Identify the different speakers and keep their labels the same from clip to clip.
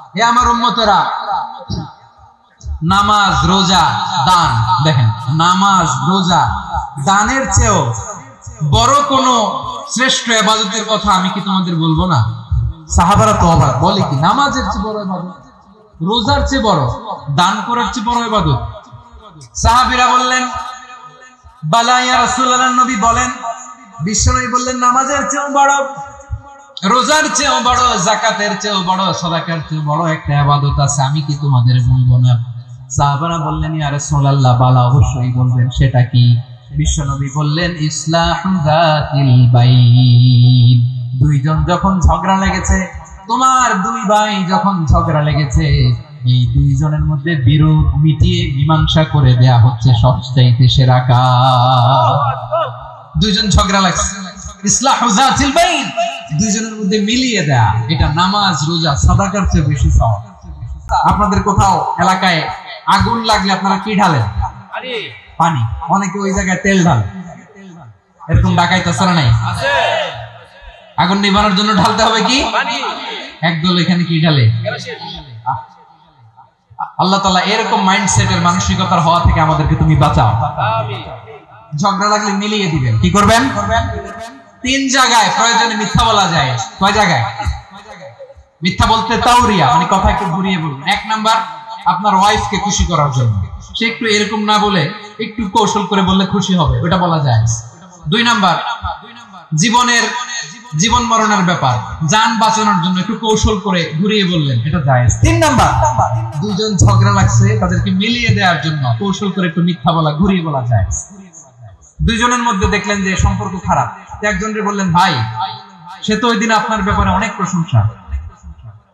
Speaker 1: হে আমার উম্মতেরা, নামাজ, রোজা, দান, দেখেন নামাজ, রোজা, দানের চেয়েও বড় কোন শ্রেষ্ঠ ইবাদতের কথা আমি কি তোমাদের বলবো না? সাহাবারা তো অবাক, বলে কি নামাজের চেয়ে বড় ইবাদত, রোজার চেয়ে বড়, দান করার চেয়ে বড় ইবাদত? সাহাবীরা বললেন বালা ইয়া রাসূলুল্লাহ, নবী বলেন, বিশ্বনবী বললেন নামাজের চেয়েও বড়, রোজার চেয়েও বড়, যাকাতের চেয়েও বড়, সাদাকার চেয়েও বড় একটা ইবাদত আছে, আমি কি তোমাদের বলবো না? সাহাবারা বললেন ইয়া রাসূলুল্লাহ, বালা অবশ্যই বলবেন, সেটা কি? বিশ্বনবী বললেন ইসলাহু যাতিল বাইন। দুইজন যখন ঝগড়া লেগেছে, তোমার দুই ভাই যখন ঝগড়া লেগেছে, এই দুইজনের মধ্যে বিরোধ মিটিয়ে মীমাংসা করে দেয়া হচ্ছে সবচাইতে সেরা কাজ। দুইজন ঝগড়া লাগছে, ইসলাহু যাতিল বাইন, দুইজনের মধ্যে মিলিয়ে দেয়া, এটা নামাজ, রোজা, সাদাকার চেয়ে বেশি সওয়াব। আপনাদের কোথাও এলাকায় আগুন লাগলে আপনারা কি ঢালেন? পানি। অনেকে ওই জায়গায় তেল ঢালে, এরকম ডাকাইতে আসরা নাই? আগুন নিভানোর জন্য ঢালতে হবে কি? একদল এখানে কি ঢালে? আল্লাহ তাআলা এরকম মাইন্ডসেটের মানসিকতার হওয়া থেকে আমাদেরকে তুমি বাঁচাও। ঝগড়া লাগলে মিলিয়ে দিবেন। কি করবেন? তিন জায়গায় প্রয়োজনে মিথ্যা বলা যায়। কয় জায়গায় মিথ্যা বলতে? তাওরিয়া, মানে কথা একটু ঘুরিয়ে বলুন। এক নাম্বার, আপনার ওয়াইফকে খুশি করার জন্য, সে একটু এরকম না বলে একটু কৌশল করে বললে খুশি হবে, ওটা বলা যায়। দুই নাম্বার, জীবন মরণের ব্যাপার, জান বাঁচানোর জন্য একটু কৌশল করে ঘুরিয়ে বললেন, এটা জায়েজ। তিন নাম্বার, দুইজন ঝগড়া লাগছে, তাদেরকে মিলিয়ে দেওয়ার জন্য কৌশল করে একটু মিথ্যা বলা, ঘুরিয়ে বলা যায়। দুইজনের মধ্যে দেখলেন যে সম্পর্ক খারাপ, একজনকে বললেন ভাই, সে তো ওই দিন আপনার ব্যাপারে অনেক প্রশংসা।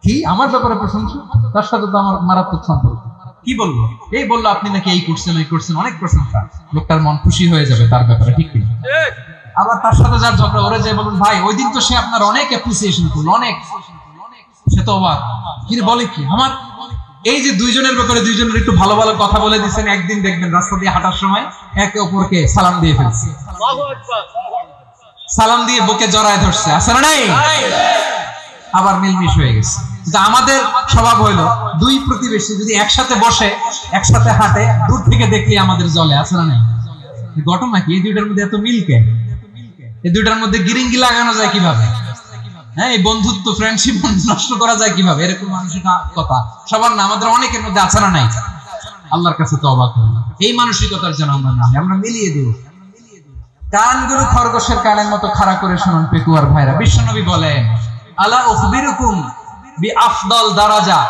Speaker 1: কি আমার ব্যাপারে প্রশংসা? তার সাথে তো আমার মারাত্মক সম্পর্ক। কি বলবো? এই বললো আপনি নাকি এই করছেন, ওই করছেন, অনেক প্রশংসা। লোকটার মন খুশি হয়ে যাবে তার ব্যাপারে, ঠিক কি? আবার তার সাথে যার ঝগড়া, ওরে যে বলুন ভাই, ওই দিন তো সে আপনার অনেক অ্যাপ্রিসিয়েশন করলো, অনেক। সে তো অবাক, কি বলে কি আমার? এই যে দুইজনের ব্যাপারে দুইজনের একটু ভালো ভালো কথা বলে দিচ্ছেন, একদিন দেখবেন রাস্তা দিয়ে হাঁটার সময় একে অপরকে সালাম দিয়ে ফেলছে, সালাম দিয়ে বুকে জড়ায় ধরছে, আছে না নাই? আবার মিলমিশ হয়ে গেছে। আমাদের স্বভাব হইলো দুই প্রতিবেশী যদি একসাথে বসে, একসাথে হাঁটে, দূর থেকে দেখলে আমাদের জলে, আছে না নাই? ঘটনা কি? এই দুইটার মধ্যে এত মিলকে, এই দুইটার মধ্যে গিরিঙ্গি লাগানো যায় কিভাবে? হ্যাঁ, এই বন্ধুত্ব, ফ্রেন্ডশিপ নষ্ট করা যায় কিভাবে? এরকম মানসিকতা সবার না, আমাদের অনেকের মধ্যে আছে না নাই? আল্লাহর কাছে তওবা করুন, এই মানসিকতার জন্য আমরা না, আমরা মিলিয়ে দেব। কানগুলো খরগোশের কানের মতো খাড়া করে শুনুন পেকুয়ার ভাইরা। বিশ্বনবী বলেন আলা উখবিরুকুম বিআফদাল দারাজা,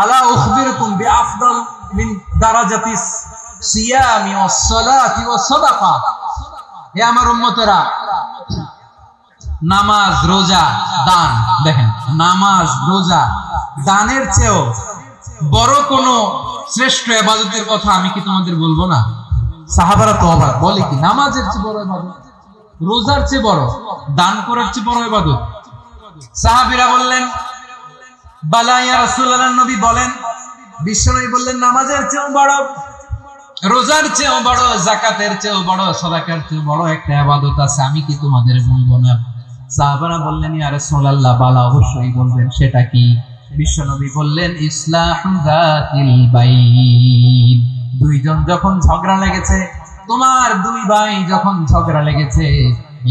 Speaker 1: আলা উখবিরুকুম বিআফদাল মিন দারাজাতিস সিয়ামি ওয়াস সালাতি ওয়াস সাদাকা। হে আমার উম্মতেরা, নামাজ, রোজা, দান, দেখেন নামাজ, রোজা, দানের চেয়েও বড় কোন শ্রেষ্ঠ ইবাদতের কথা আমি কি তোমাদের বলবো না? সাহাবারা তো অবাক, বলে কি নামাজের চেয়ে বড় ইবাদত, রোজার চেয়ে বড়, দান করার চেয়ে বড় ইবাদত? সাহাবীরা বললেন বালা ইয়া রাসূলুল্লাহ, নবী বলেন, বিশ্বনবী বললেন নামাজের চেয়েও বড়, রোজার চেয়েও বড়, যাকাতের চেয়েও বড়, সাদাকার চেয়েও বড় একটা ইবাদত আছে, আমি কি তোমাদের বলবো না? সাহাবারা বললেন ইয়া রাসূলুল্লাহ, বালা অবশ্যই বলবেন, সেটা কি? বিশ্বনবী বললেন ইসলাহু যাতিল বাইন। দুইজন যখন ঝগড়া লেগেছে, তোমার দুই ভাই যখন ঝগড়া লেগেছে,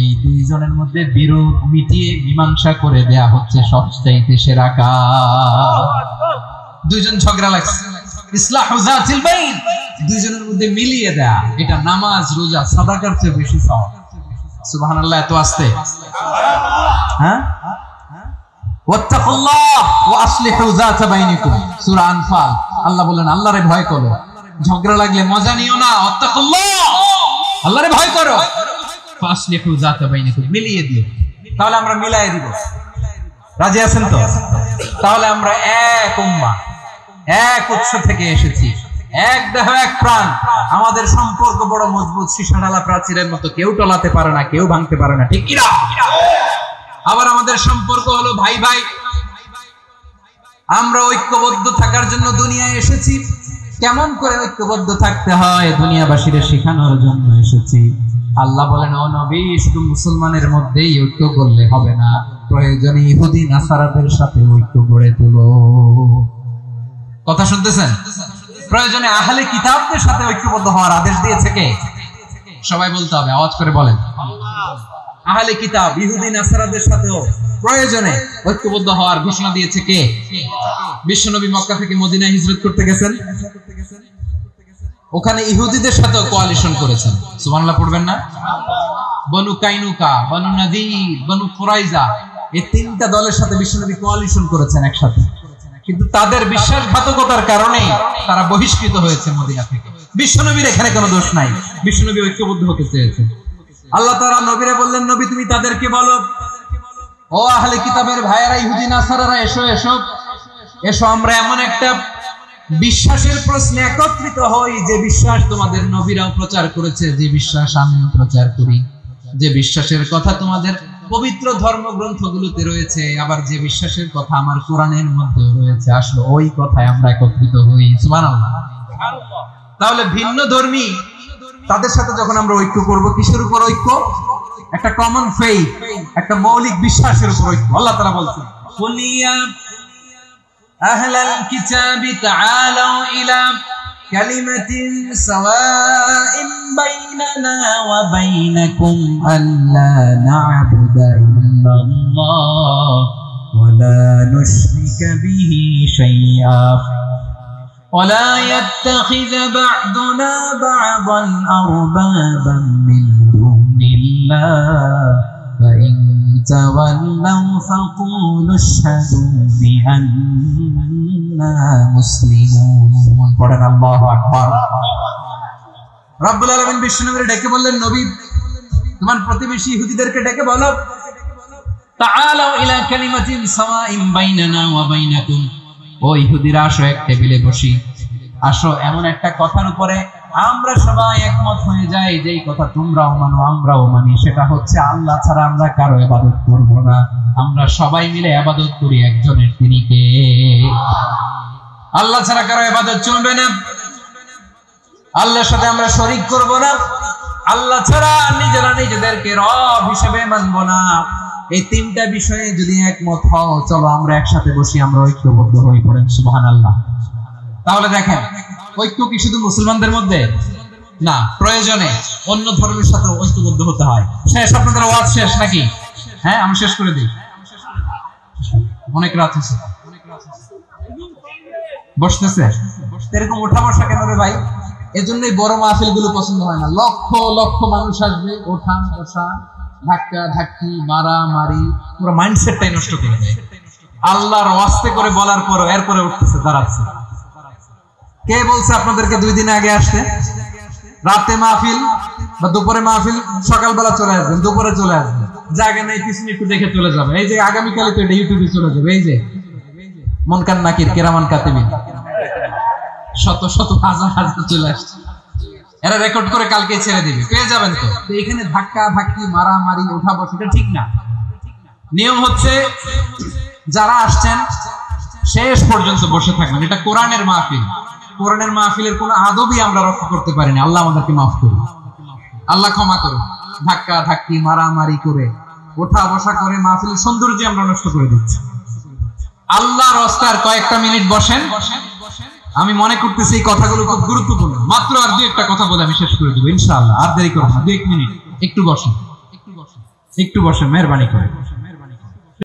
Speaker 1: এই দুইজনের মধ্যে বিরোধ মিটিয়ে মীমাংসা করে দেয়া হচ্ছে সবচাইতে সেরা কাজ। দুইজন ঝগড়া লাগছে, ইসলাহু যাতিল বাইন, দুইজনের মধ্যে মিলিয়ে দেয়া, এটা নামাজ, রোজা, সাদাকার চেয়ে বেশি সওয়াব। সুবহানাল্লাহ, এত আস্তে? হ্যাঁ, ওয়াত্তাকুল্লাহ ওয়া আসলিহু যাতা বাইনিকুম, সূরা আনফাল। আল্লাহ বলেন আল্লাহরে ভয় করো, ঝগড়া লাগলে মজা নিও না, ওয়াত্তাকুল্লাহ, আল্লাহরে ভয় করো, ফাসলিহু যাতা বাইনিকুম, মিলিয়ে দিও। তাহলে আমরা মিলায়ে দিব, রাজি আছেন তো? তাহলে আমরা এক উম্মাহ, এক উৎস থেকে এসেছি, এক দেহ এক প্রাণ, আমাদের সম্পর্ক বড় মজবুত, সীসাঢালা প্রাচীরের মতো, কেউ টলাতে পারে না, কেউ ভাঙতে পারে না, ঠিক কি না? আবার আমাদের সম্পর্ক হলো ভাই ভাই, আমরা ঐক্যবদ্ধ থাকার জন্য দুনিয়ায় এসেছি। কেমন করে ঐক্যবদ্ধ থাকতে হয় দুনিয়াবাসীদের শেখানোর জন্য এসেছি। আল্লাহ বলেন ও নবী, শুধু মুসলমানের মধ্যেই ঐক্য করলে হবে না, প্রয়োজনে ইহুদি নাসারাদের সাথে ঐক্য গড়ে তোলো। কথা শুনতেছেন? প্রয়োজনে আহলে কিতাবদের সাথে ঐক্যবদ্ধ হওয়ার আদেশ দিয়েছে কে? সবাই বলতে হবে, আওয়াজ করে বলেন। আহলে কিতাব ইহুদি নাসারাদের সাথেও প্রয়োজনে ঐক্যবদ্ধ হওয়ার ঘোষণা দিয়েছে কে? বিশ্বনবী মক্কা থেকে মদিনায় হিজরত করতে গেছেন, ওখানে ইহুদিদের সাথেও কোয়ালিশন করেছেন। সুবহানাল্লাহ পড়বেন না? বনু কাইনুকা, বনু নাদির, বনু কুরাইজা, এই তিনটা দলের সাথে বিশ্বনবী কোয়ালিশন করেছেন একসাথে, কিন্তু তাদের বিশ্বাসঘাতকতার কারণে তারা বহিষ্কৃত হয়েছে মদিনা থেকে। বিশ্বনবীর এখানে কোনো দোষ নাই, বিশ্বনবী ঐক্যবদ্ধ হতে চেয়েছেন। আল্লাহ তাআলা নবীরে বললেন, নবী তুমি তাদেরকে বলো, ও আহলে কিতাবের ভাইয়েরা, ইহুদি নাসারারা, এসো এসো এসো, আমরা এমন একটা বিশ্বাসের প্রশ্নে একত্রিত হই যে বিশ্বাস তোমাদের নবীরাও প্রচার করেছে, যে বিশ্বাস আমিও প্রচার করি, যে বিশ্বাসের কথা তোমাদের পবিত্র ধর্মগ্রন্থগুলোতে রয়েছে, আবার যে বিশ্বাসের কথা আমার কোরআনের মধ্যে রয়েছে, আসলে ওই কথায় আমরা একত্রিত হই। সুবহানাল্লাহ। তাহলে ভিন্ন ধর্মী তাদের সাথে যখন আমরা ঐক্য করব, কিসের উপর ঐক্য? একটা কমন ফেইথ, একটা মৌলিক বিশ্বাসের উপর ঐক্য। আল্লাহ তাআলা বলছেন, কুলিয়া আহলাল কিতাবি তাআলাউ ইলা কালিমাতিন সাওয়াইন বাইনানা ওয়া বাইনাকুম আল্লা না'বুদা ইল্লাল্লাহ ওয়া লা নুশরিকা বিহি শাইআ ولا يتخذ بعضنا بعضا أربابا من دون الله فإن تولوا فقولوا اشهدوا بأننا مسلمون। পড়েন আল্লাহু আকবার। রব্বুল আলামিন বিশ্বনবীকে ডেকে বললেন, নবী তোমার প্রতিবেশী ইহুদিদেরকে ডেকে বলো, তাআলাউ ইলা কালিমাতিন সাওয়াইন বাইনানা ওয়া বাইনাকুম, ও ইহুদিরা আসো, এক টেবিলে বসি, আসো এমন একটা কথার উপরে আমরা সবাই একমত হয়ে যাই, যেই কথা তোমরাও মানো আমরাও মানি, সেটা হচ্ছে আল্লাহ ছাড়া আমরা কারো ইবাদত করব না, আমরা সবাই মিলে ইবাদত করি একজনের, তিনি কে? আল্লাহ ছাড়া কারো ইবাদত চলবে না, আল্লাহর সাথে আমরা শরীক করব না, আল্লাহ ছাড়া নিজেরা নিজেদেরকে রব হিসেবে মানব না। এই তিনটা বিষয়ে যদি একমত হও, চলো আমরা একসাথে বসি, আমরা ঐক্যবদ্ধ হয়ে পড়েন। সুবহানাল্লাহ। তাহলে দেখেন, ঐক্য কি শুধু মুসলমানদের মধ্যে না, প্রয়োজনে অন্য ধর্মের সাথে ঐক্যবদ্ধ হতে হয়। শেষ? আপনাদের ওয়াজ শেষ নাকি? হ্যাঁ, আমি শেষ করে দিই, অনেক রাত হয়েছে। বসতেছে এরকম ওঠা বসা কেন রে ভাই? এজন্যই বড় মাহফিল গুলো পছন্দ হয় না। লক্ষ লক্ষ মানুষ আসবে, ওঠা বসা, ধাক্কা ধাক্কি, মারামারি, পুরো মাইন্ডসেটটাই নষ্ট করে দেয়। আল্লাহর ওয়াস্তে করে বলার পরও এরপরে উঠতেছে, দাঁড়াচ্ছে। কে বলছে আপনাদেরকে 2 দিন আগে আসতে? রাতে মাহফিল বা দুপুরে মাহফিল, সকালবেলা চলে আসবেন, দুপুরে চলে আসবেন, জায়গা নেই পিছনে একটু দেখে চলে যাবে। এই যে আগামীকালে তো এটা ইউটিউবে চলে যাবে, এই যে মুনকার নাকির কিরামান কাতিবিন, শত শত হাজার হাজার চলে আসছে, এরা রেকর্ড করে কালকে ছেড়ে দিবে, পেয়ে যাবেন। তো এখানে ধাক্কা ধাক্কি, মারামারি, ওঠা বসা, এটা ঠিক না। নিয়ম হচ্ছে যারা আসছেন শেষ পর্যন্ত বসে থাকবেন। এটা কোরআনের মাহফিল, কোরআনের মাহফিলের কোনো আদবই আমরা রক্ষা করতে পারিনি। আল্লাহ আমাদেরকে মাফ করুন, আল্লাহ ক্ষমা করুন। ধাক্কা ধাক্কি, মারামারি করে, ওঠা বসা করে মাহফিলের সৌন্দর্য আমরা নষ্ট করে দিচ্ছি। আল্লাহর রাস্তার কয়েকটা মিনিট বসেন। আমি মনে করতেছি এই কথাগুলো খুব গুরুত্বপূর্ণ। মাত্র আর 2-1টা কথা বলে আমি শেষ করে দেবো ইনশাআল্লাহ। আর দেরি করব না, 2-1 মিনিট। একটু বসেন, একটু বসেন, মেহরবানি করে।